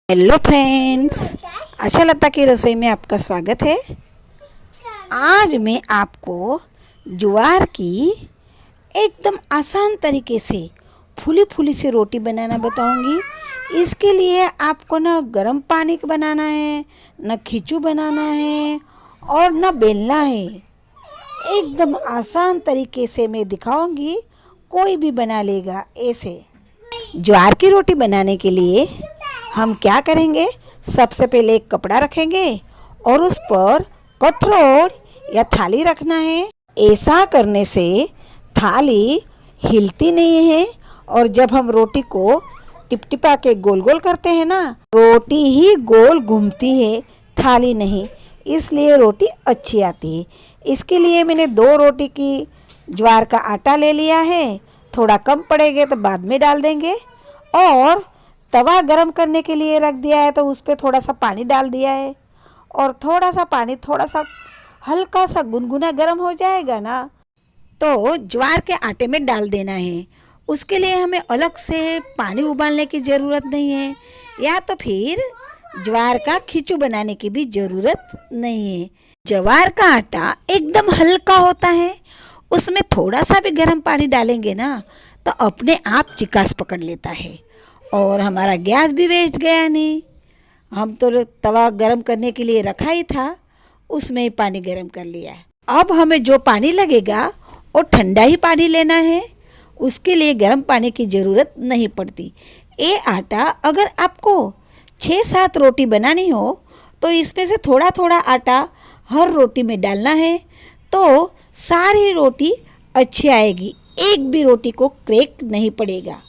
Hello friends, Ashalata की रसोई में आपका स्वागत है। आज मैं आपको ज्वार की एकदम आसान तरीके से फूली फूली सी रोटी बनाना बताऊंगी। इसके लिए आपको न गर्म पानी बनाना है, न खिचू बनाना है और न बेलना है। एकदम आसान तरीके से मैं दिखाऊंगी, कोई भी बना लेगा ऐसे। ज्वार की रोटी बनाने के लिए हम क्या करेंगे, सबसे पहले एक कपड़ा रखेंगे और उस पर कथरोट या थाली रखना है। ऐसा करने से थाली हिलती नहीं है और जब हम रोटी को टिपटिपा के गोल गोल करते हैं ना, रोटी ही गोल घूमती है, थाली नहीं। इसलिए रोटी अच्छी आती है। इसके लिए मैंने 2 रोटी की ज्वार का आटा ले लिया है। थोड़ा कम पड़ेगा तो बाद में डाल देंगे। और तवा गरम करने के लिए रख दिया है, तो उस पर थोड़ा सा पानी डाल दिया है और थोड़ा सा पानी थोड़ा सा हल्का सा गुनगुना गरम हो जाएगा ना, तो ज्वार के आटे में डाल देना है। उसके लिए हमें अलग से पानी उबालने की ज़रूरत नहीं है, या तो फिर ज्वार का खिचू बनाने की भी ज़रूरत नहीं है। ज्वार का आटा एकदम हल्का होता है, उसमें थोड़ा सा भी गर्म पानी डालेंगे ना तो अपने आप चिकास पकड़ लेता है और हमारा गैस भी वेस्ट गया नहीं। हम तो तवा गरम करने के लिए रखा ही था, उसमें ही पानी गरम कर लिया। अब हमें जो पानी लगेगा वो ठंडा ही पानी लेना है, उसके लिए गर्म पानी की ज़रूरत नहीं पड़ती। ये आटा अगर आपको 6-7 रोटी बनानी हो तो इसमें से थोड़ा थोड़ा आटा हर रोटी में डालना है, तो सारी रोटी अच्छी आएगी, एक भी रोटी को क्रैक नहीं पड़ेगा।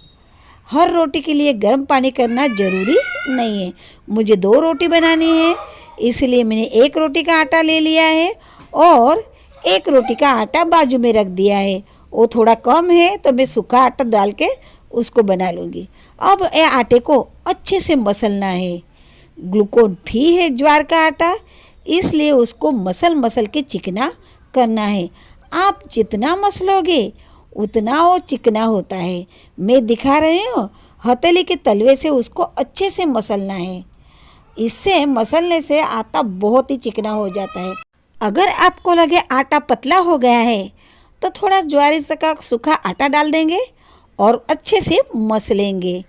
हर रोटी के लिए गर्म पानी करना ज़रूरी नहीं है। मुझे 2 रोटी बनानी है, इसलिए मैंने 1 रोटी का आटा ले लिया है और 1 रोटी का आटा बाजू में रख दिया है। वो थोड़ा कम है तो मैं सूखा आटा डाल के उसको बना लूँगी। अब ये आटे को अच्छे से मसलना है। ग्लूकोन फ्री है ज्वार का आटा, इसलिए उसको मसल मसल के चिकना करना है। आप जितना मसलोगे उतना वो चिकना होता है। मैं दिखा रही हूँ, हथेली के तलवे से उसको अच्छे से मसलना है। इससे मसलने से आटा बहुत ही चिकना हो जाता है। अगर आपको लगे आटा पतला हो गया है तो थोड़ा ज्वारी का सूखा आटा डाल देंगे और अच्छे से मसलेंगे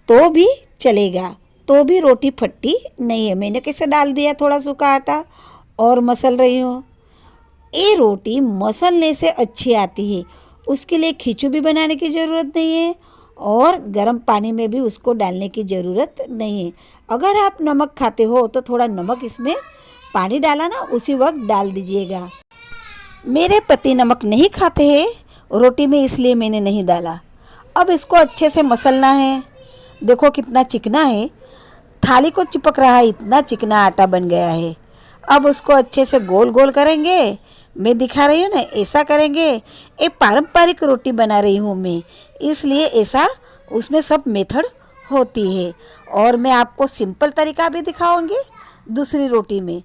तो भी चलेगा, तो भी रोटी फटती नहीं है। मैंने कैसे डाल दिया थोड़ा सूखा आटा और मसल रही हूँ। ये रोटी मसलने से अच्छी आती है। उसके लिए खिचू भी बनाने की ज़रूरत नहीं है और गर्म पानी में भी उसको डालने की ज़रूरत नहीं है। अगर आप नमक खाते हो तो थोड़ा नमक इसमें पानी डाला ना उसी वक्त डाल दीजिएगा। मेरे पति नमक नहीं खाते हैं रोटी में, इसलिए मैंने नहीं डाला। अब इसको अच्छे से मसलना है। देखो कितना चिकना है, थाली को चिपक रहा है, इतना चिकना आटा बन गया है। अब उसको अच्छे से गोल गोल करेंगे। मैं दिखा रही हूँ ना, ऐसा करेंगे। एक पारंपरिक रोटी बना रही हूँ मैं, इसलिए ऐसा उसमें सब मेथड होती है। और मैं आपको सिंपल तरीका भी दिखाऊंगी दूसरी रोटी में।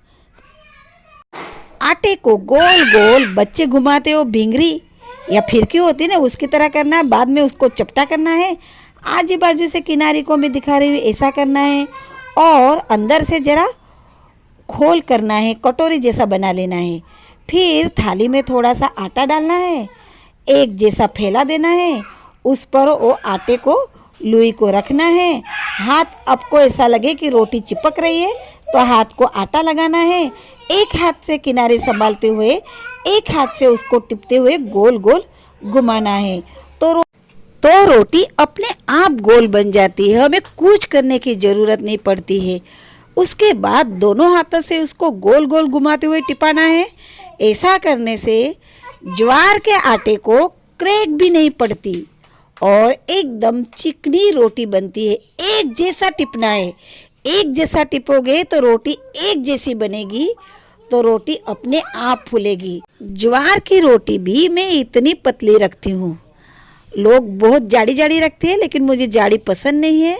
आटे को गोल गोल बच्चे घुमाते हो, भिंगरी या फिरकी होती है ना, उसकी तरह करना है। बाद में उसको चपटा करना है। आजू बाजू से किनारे को मैं दिखा रही हूँ, ऐसा करना है और अंदर से ज़रा खोल करना है, कटोरी जैसा बना लेना है। फिर थाली में थोड़ा सा आटा डालना है, एक जैसा फैला देना है, उस पर वो आटे को लुई को रखना है। हाथ आपको ऐसा लगे कि रोटी चिपक रही है तो हाथ को आटा लगाना है। एक हाथ से किनारे संभालते हुए एक हाथ से उसको टिपते हुए गोल गोल घुमाना है, तो रोटी अपने आप गोल बन जाती है। हमें कुछ करने की ज़रूरत नहीं पड़ती है। उसके बाद दोनों हाथों से उसको गोल गोल घुमाते हुए टिपाना है। ऐसा करने से ज्वार के आटे को क्रैक भी नहीं पड़ती और एकदम चिकनी रोटी बनती है। एक जैसा टिपना है, एक जैसा टिपोगे तो रोटी एक जैसी बनेगी, तो रोटी अपने आप फूलेगी। ज्वार की रोटी भी मैं इतनी पतली रखती हूँ। लोग बहुत जाड़ी जाड़ी रखते हैं, लेकिन मुझे जाड़ी पसंद नहीं है।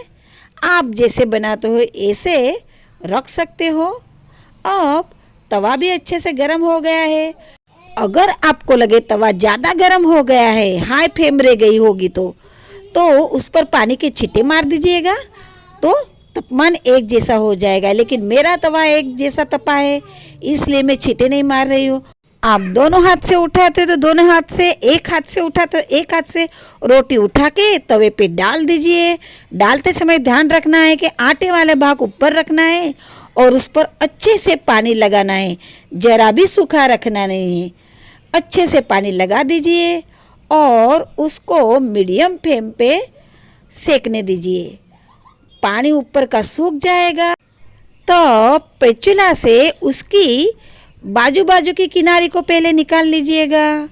आप जैसे बनाते हो ऐसे रख सकते हो। अब तवा भी अच्छे से गर्म हो गया है। अगर आपको लगे तवा ज़्यादा गर्म हो गया है, हाई फ्लेम रह गई होगी तो उस पर पानी के छींटे मार दीजिएगा, तो तापमान एक जैसा हो जाएगा। लेकिन मेरा तवा एक जैसा तपा है, इसलिए मैं छींटे नहीं मार रही हूँ। आप दोनों हाथ से उठाते तो दोनों हाथ से, एक हाथ से उठा तो एक हाथ से रोटी उठा के तवे पे डाल दीजिए। डालते समय ध्यान रखना है कि आटे वाले भाग ऊपर रखना है और उस पर अच्छे से पानी लगाना है, जरा भी सूखा रखना नहीं है। अच्छे से पानी लगा दीजिए और उसको मीडियम फ्लेम पे सेकने दीजिए। पानी ऊपर का सूख जाएगा तो स्पैचुला से उसकी बाजू बाजू की किनारी को पहले निकाल लीजिएगा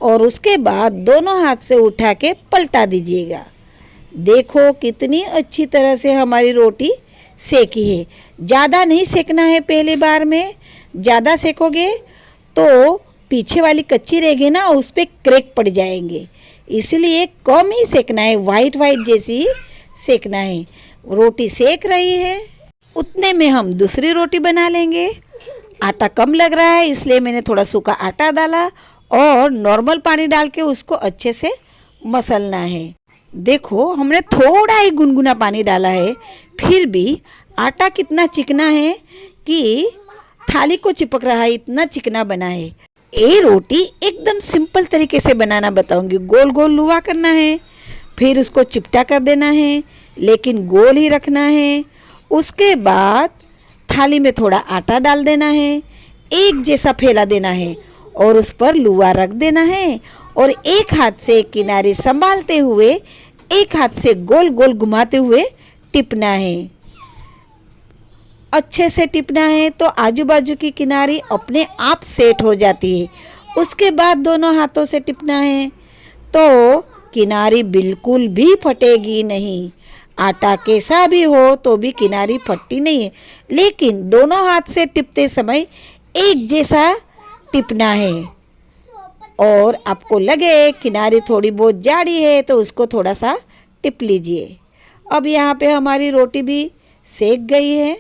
और उसके बाद दोनों हाथ से उठा के पलटा दीजिएगा। देखो कितनी अच्छी तरह से हमारी रोटी सेकी है। ज़्यादा नहीं सेकना है, पहली बार में ज़्यादा सेकोगे तो पीछे वाली कच्ची रहेगी ना, उस पर क्रैक पड़ जाएंगे। इसलिए कम ही सेकना है, वाइट वाइट जैसी सेकना है। रोटी सेक रही है उतने में हम दूसरी रोटी बना लेंगे। आटा कम लग रहा है इसलिए मैंने थोड़ा सूखा आटा डाला और नॉर्मल पानी डाल के उसको अच्छे से मसलना है। देखो हमने थोड़ा ही गुनगुना पानी डाला है, फिर भी आटा कितना चिकना है कि थाली को चिपक रहा है, इतना चिकना बना है। ये रोटी एकदम सिंपल तरीके से बनाना बताऊंगी। गोल गोल लुआ करना है, फिर उसको चिपटा कर देना है, लेकिन गोल ही रखना है। उसके बाद थाली में थोड़ा आटा डाल देना है, एक जैसा फैला देना है और उस पर लुआ रख देना है और एक हाथ से किनारे संभालते हुए एक हाथ से गोल गोल घुमाते हुए टिपना है। अच्छे से टिपना है तो आजू बाजू की किनारी अपने आप सेट हो जाती है। उसके बाद दोनों हाथों से टिपना है तो किनारी बिल्कुल भी फटेगी नहीं। आटा कैसा भी हो तो भी किनारी फटती नहीं है, लेकिन दोनों हाथ से टिपते समय एक जैसा टिपना है। और आपको लगे किनारी थोड़ी बहुत जाड़ी है तो उसको थोड़ा सा टिप लीजिए। अब यहाँ पे हमारी रोटी भी सेक गई है।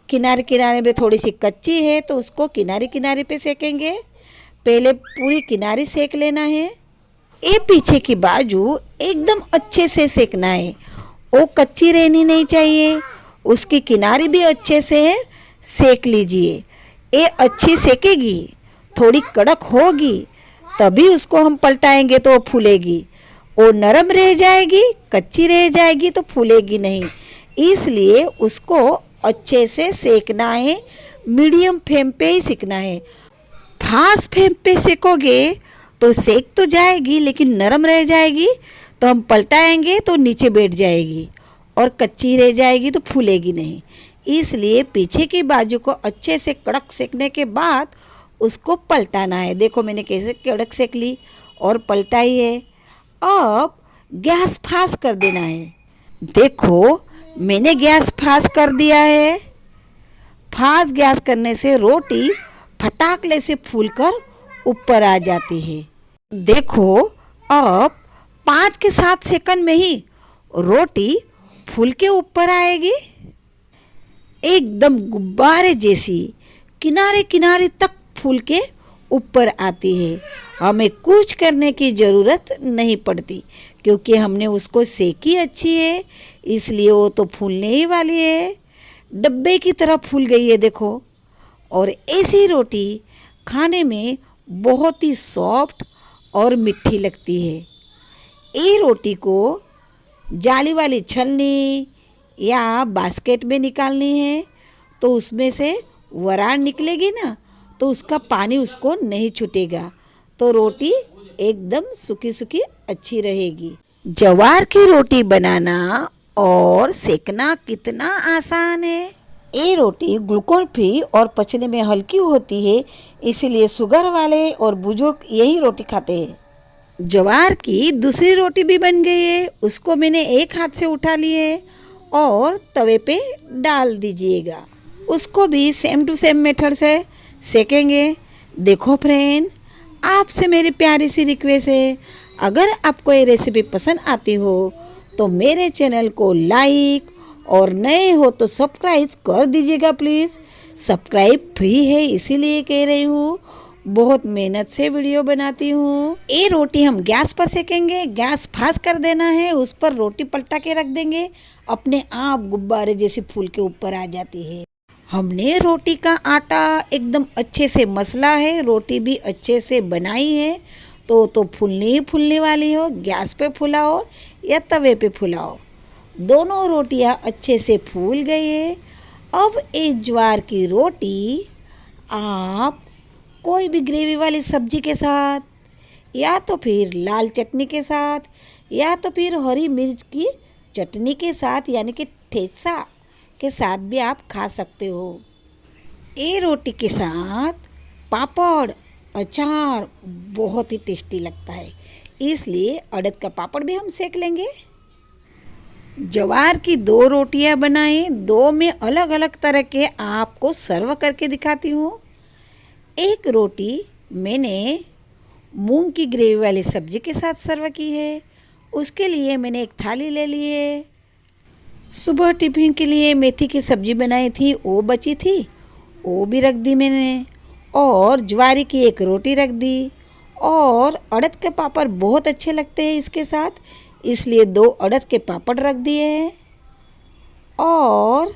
किनारे किनारे में थोड़ी सी कच्ची है तो उसको किनारे किनारे पे सेकेंगे। पहले पूरी किनारी सेक लेना है। ये पीछे की बाजू एकदम अच्छे से सेकना है, वो कच्ची रहनी नहीं चाहिए। उसकी किनारी भी अच्छे से सेक लीजिए। ये अच्छी सेकेगी, थोड़ी कड़क होगी तभी उसको हम पलटाएंगे तो वो फूलेगी। वो नरम रह जाएगी, कच्ची रह जाएगी तो फूलेगी नहीं। इसलिए उसको अच्छे से सेकना है, मीडियम फ्लेम पे ही सेकना है। फास्ट फ्लेम पे सेकोगे तो सेक तो जाएगी लेकिन नरम रह जाएगी, तो हम पलटाएंगे तो नीचे बैठ जाएगी और कच्ची रह जाएगी तो फूलेगी नहीं। इसलिए पीछे की बाजू को अच्छे से कड़क सेकने के बाद उसको पलटाना है। देखो मैंने कैसे कड़क सेक ली और पलटाई है। अब गैस फास्ट कर देना है। देखो मैंने गैस फास्ट कर दिया है। फास्ट गैस करने से रोटी फटाकले से फूलकर ऊपर आ जाती है। देखो अब 5 के 7 सेकंड में ही रोटी फूल के ऊपर आएगी, एकदम गुब्बारे जैसी किनारे किनारे तक फूल के ऊपर आती है। हमें कुछ करने की ज़रूरत नहीं पड़ती क्योंकि हमने उसको सेकी अच्छी है, इसलिए वो तो फूलने ही वाली है। डब्बे की तरह फूल गई है देखो। और ऐसी रोटी खाने में बहुत ही सॉफ्ट और मीठी लगती है। ये रोटी को जाली वाली छलनी या बास्केट में निकालनी है तो उसमें से वराड़ निकलेगी ना, तो उसका पानी उसको नहीं छूटेगा, तो रोटी एकदम सूखी सूखी अच्छी रहेगी। ज्वार की रोटी बनाना और सेकना कितना आसान है। ये रोटी ग्लूकोन फ्री और पचने में हल्की होती है, इसलिए शुगर वाले और बुजुर्ग यही रोटी खाते हैं। ज्वार की दूसरी रोटी भी बन गई है। उसको मैंने एक हाथ से उठा ली है और तवे पे डाल दीजिएगा। उसको भी सेम टू सेम मेथड से सेकेंगे। देखो फ्रेंड, आपसे मेरी प्यारी सी रिक्वेस्ट है, अगर आपको ये रेसिपी पसंद आती हो तो मेरे चैनल को लाइक और नए हो तो सब्सक्राइब कर दीजिएगा प्लीज़। सब्सक्राइब फ्री है इसीलिए कह रही हूँ, बहुत मेहनत से वीडियो बनाती हूँ। ये रोटी हम गैस पर सेकेंगे। गैस फास्ट कर देना है, उस पर रोटी पलटा के रख देंगे। अपने आप गुब्बारे जैसे फूल के ऊपर आ जाती है। हमने रोटी का आटा एकदम अच्छे से मसला है, रोटी भी अच्छे से बनाई है, तो फूलने ही फूलने वाली हो। गैस पे फुलाओ या तवे पे फुलाओ, दोनों रोटियां अच्छे से फूल गई है। अब इस ज्वार की रोटी आप कोई भी ग्रेवी वाली सब्जी के साथ, या तो फिर लाल चटनी के साथ, या तो फिर हरी मिर्च की चटनी के साथ यानी कि ठेसा के साथ भी आप खा सकते हो। ये रोटी के साथ पापड़, अचार बहुत ही टेस्टी लगता है, इसलिए अड़द का पापड़ भी हम सेक लेंगे। ज्वार की 2 रोटियां बनाएं, 2 में अलग अलग तरह के आपको सर्व करके दिखाती हूँ। एक रोटी मैंने मूंग की ग्रेवी वाली सब्जी के साथ सर्व की है। उसके लिए मैंने एक थाली ले ली है। सुबह टिफिन के लिए मेथी की सब्जी बनाई थी, वो बची थी, वो भी रख दी मैंने। और ज्वारी की एक रोटी रख दी। और अड़द के पापड़ बहुत अच्छे लगते हैं इसके साथ, इसलिए 2 अड़द के पापड़ रख दिए हैं। और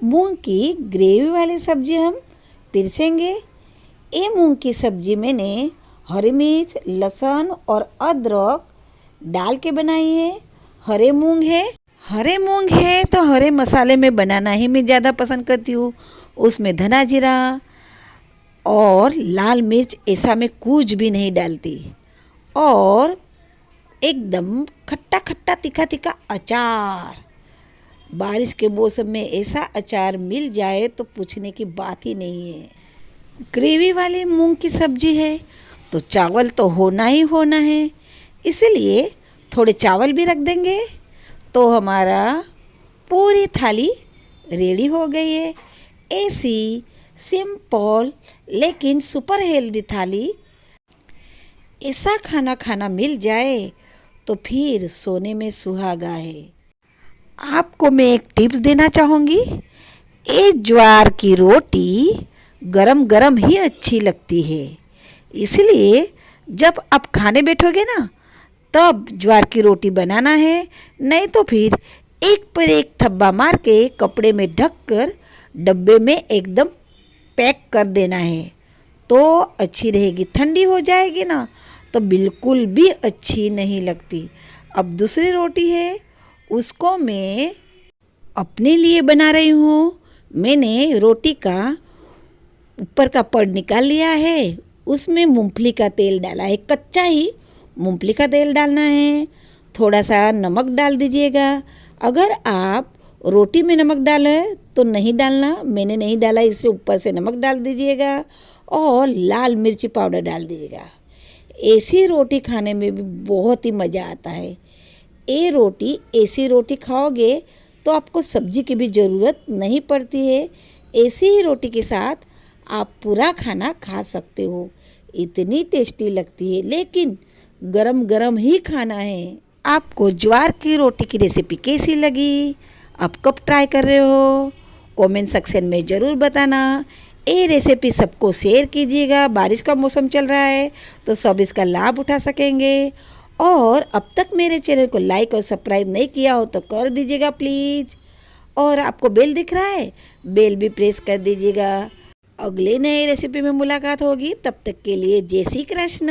मूंग की ग्रेवी वाली सब्जी हम पिरसेंगे। ये मूंग की सब्जी मैंने हरी मिर्च, लहसुन और अदरक डाल के बनाई है। हरे मूंग है तो हरे मसाले में बनाना ही मैं ज़्यादा पसंद करती हूँ। उसमें धना जीरा और लाल मिर्च ऐसा मैं कुछ भी नहीं डालती। और एकदम खट्टा खट्टा तीखा तीखा अचार, बारिश के मौसम में ऐसा अचार मिल जाए तो पूछने की बात ही नहीं है। ग्रेवी वाली मूंग की सब्जी है तो चावल तो होना ही होना है, इसलिए थोड़े चावल भी रख देंगे तो हमारा पूरी थाली रेडी हो गई है। ऐसी सिंपल लेकिन सुपर हेल्दी थाली, ऐसा खाना खाना मिल जाए तो फिर सोने में सुहागा है। आपको मैं एक टिप्स देना चाहूँगी। ये ज्वार की रोटी गरम गरम ही अच्छी लगती है, इसलिए जब आप खाने बैठोगे ना तब ज्वार की रोटी बनाना है, नहीं तो फिर एक पर एक थब्बा मार के कपड़े में ढक कर डब्बे में एकदम पैक कर देना है तो अच्छी रहेगी। ठंडी हो जाएगी ना तो बिल्कुल भी अच्छी नहीं लगती। अब दूसरी रोटी है, उसको मैं अपने लिए बना रही हूँ। मैंने रोटी का ऊपर का पड़ निकाल लिया है, उसमें मूंगफली का तेल डाला है। कच्चा ही मूंगफली का तेल डालना है। थोड़ा सा नमक डाल दीजिएगा। अगर आप रोटी में नमक डाले तो नहीं डालना, मैंने नहीं डाला इसलिए ऊपर से नमक डाल दीजिएगा। और लाल मिर्ची पाउडर डाल दीजिएगा। ऐसी रोटी खाने में भी बहुत ही मज़ा आता है। ऐसी रोटी खाओगे तो आपको सब्जी की भी ज़रूरत नहीं पड़ती है। ऐसी ही रोटी के साथ आप पूरा खाना खा सकते हो, इतनी टेस्टी लगती है। लेकिन गरम गरम ही खाना है। आपको ज्वार की रोटी की रेसिपी कैसी लगी, आप कब ट्राई कर रहे हो, कमेंट सेक्शन में ज़रूर बताना। ये रेसिपी सबको शेयर कीजिएगा। बारिश का मौसम चल रहा है तो सब इसका लाभ उठा सकेंगे। और अब तक मेरे चैनल को लाइक और सब्सक्राइब नहीं किया हो तो कर दीजिएगा प्लीज़। और आपको बेल दिख रहा है, बेल भी प्रेस कर दीजिएगा। अगले नए रेसिपी में मुलाकात होगी, तब तक के लिए जय श्री कृष्ण।